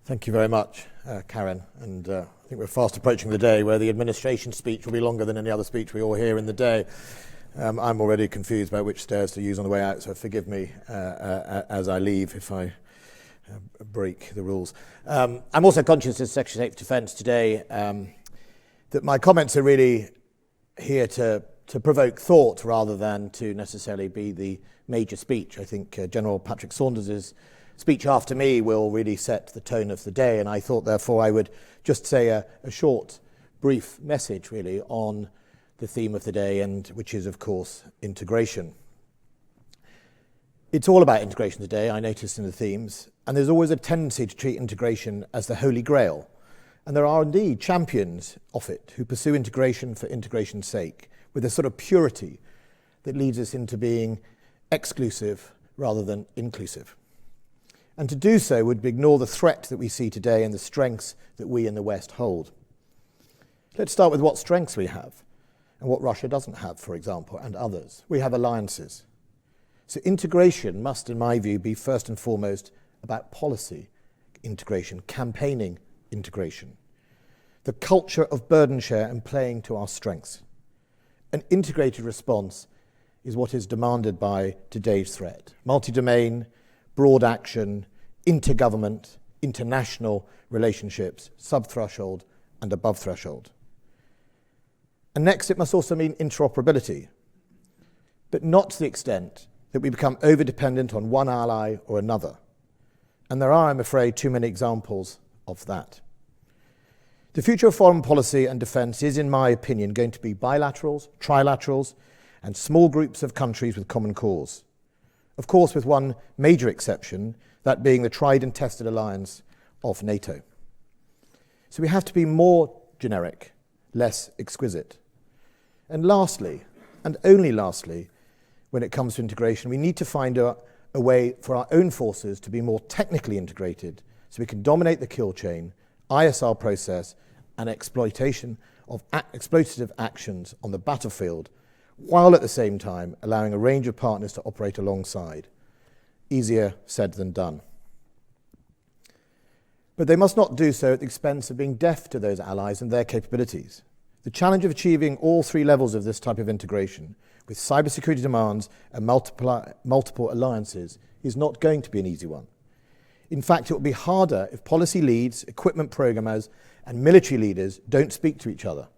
Thank you very much, Karen. And I think we're fast approaching the day where the administration speech will be longer than any other speech we all hear in the day. I'm already confused about which stairs to use on the way out, so forgive me as I leave if I break the rules. I'm also conscious as Secretary of Defence today that my comments are really here to provoke thought rather than to necessarily be the major speech. I think General Patrick Saunders's speech after me will really set the tone of the day, and I thought therefore I would just say a short, brief message really on the theme of the day, and which is of course integration. It's all about integration today, I noticed in the themes, and there's always a tendency to treat integration as the holy grail, and there are indeed champions of it who pursue integration for integration's sake with a sort of purity that leads us into being exclusive rather than inclusive. And to do so would ignore the threat that we see today and the strengths that we in the West hold. Let's start with what strengths we have and what Russia doesn't have, for example, and others. We have alliances. So integration must, in my view, be first and foremost about policy integration, campaigning integration, the culture of burden share and playing to our strengths. An integrated response is what is demanded by today's threat. Multi-domain, broad action, intergovernment, international relationships, sub-threshold and above threshold. And next, it must also mean interoperability, but not to the extent that we become over-dependent on one ally or another. And there are, I'm afraid, too many examples of that. The future of foreign policy and defence is, in my opinion, going to be bilaterals, trilaterals, and small groups of countries with common cause. Of course, with one major exception, that being the tried and tested alliance of NATO. So we have to be more generic, less exquisite. And lastly, and only lastly, when it comes to integration, we need to find a way for our own forces to be more technically integrated so we can dominate the kill chain, ISR process, and exploitation of exploitative actions on the battlefield, while at the same time allowing a range of partners to operate alongside. Easier said than done. But they must not do so at the expense of being deaf to those allies and their capabilities. The challenge of achieving all three levels of this type of integration, with cybersecurity demands and multiple alliances, is not going to be an easy one. In fact, it will be harder if policy leads, equipment programmers, and military leaders don't speak to each other,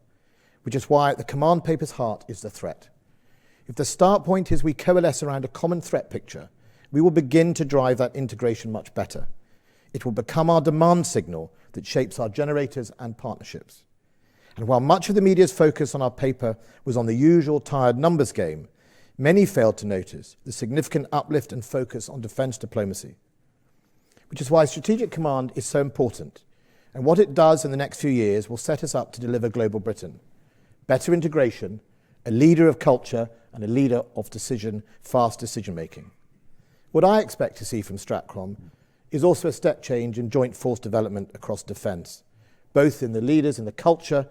which is why at the command paper's heart is the threat. If the start point is we coalesce around a common threat picture, we will begin to drive that integration much better. It will become our demand signal that shapes our generators and partnerships. And while much of the media's focus on our paper was on the usual tired numbers game, many failed to notice the significant uplift and focus on defence diplomacy, which is why Strategic Command is so important. And what it does in the next few years will set us up to deliver global Britain. Better integration, a leader of culture, and a leader of fast decision-making. What I expect to see from StratCom is also a step change in joint force development across defence, both in the leaders and the culture,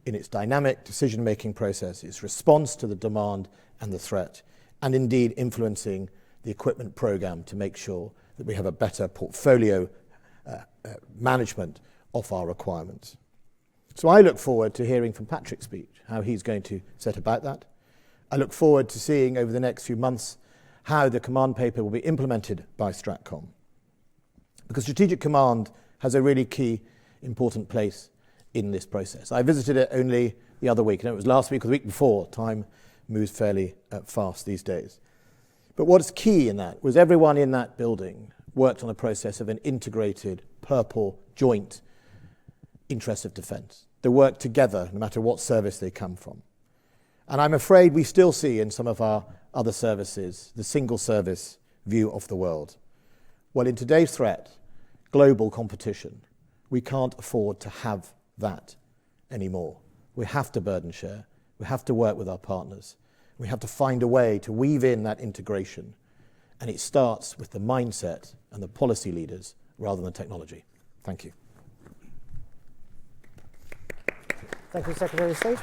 in its dynamic decision-making process, its response to the demand and the threat, and indeed influencing the equipment programme to make sure that we have a better portfolio management of our requirements. So I look forward to hearing from Patrick's speech, how he's going to set about that. I look forward to seeing over the next few months how the command paper will be implemented by StratCom. Because Strategic Command has a really key, important place in this process. I visited it only the other week, and it was last week or the week before. Time moves fairly fast these days. But what's key in that was everyone in that building worked on the process of an integrated, purple, joint interest of defence. They work together, no matter what service they come from. And I'm afraid we still see in some of our other services the single service view of the world. Well, in today's threat, global competition, we can't afford to have that anymore. We have to burden share. We have to work with our partners. We have to find a way to weave in that integration. And it starts with the mindset and the policy leaders rather than technology. Thank you. Thank you, Secretary of State.